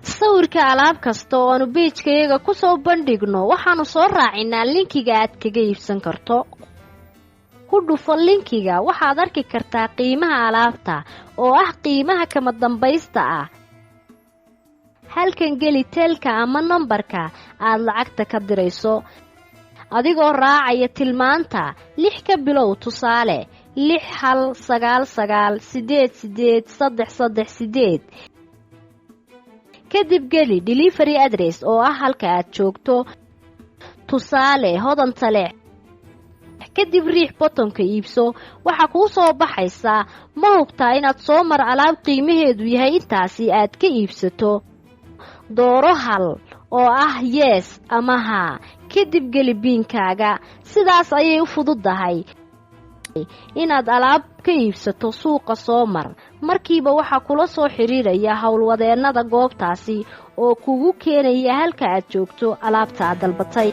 sawirka alaab kasta oo aanu page-kayaga ku soo bandhigno waxaanu soo raacinaa linkiga aad kaga iibsan karto. ku dhufo linkiga waxaad arki kartaa qiimaha alaabta oo ah qiimaha kama dambaysta ah. halkan geli teelka ama nambarka aad lacagta ka dirayso adigoo raacaya tilmaanta 6 ka bilow tusaale 61998838. kadib geli delivery address oo ah halka aad joogto tusaale Hodan Taleex. kadib riix buttonka iibso waxa kuu soo baxaysa ma hubtaa inaad soo mar alaab qiimaheedu yahay intaasi aad ka iibsato. dooro hal oo ah yes ama ha kadib geli biinkaaga. sidaas ayay u fududahay inaad alaab ka iibsato suuqa soo mar. markiiba waxa kula soo xiriiraya howlwadeennada goobtaasi oo kugu keenaya halka aad joogto alaabta aad dalbatay.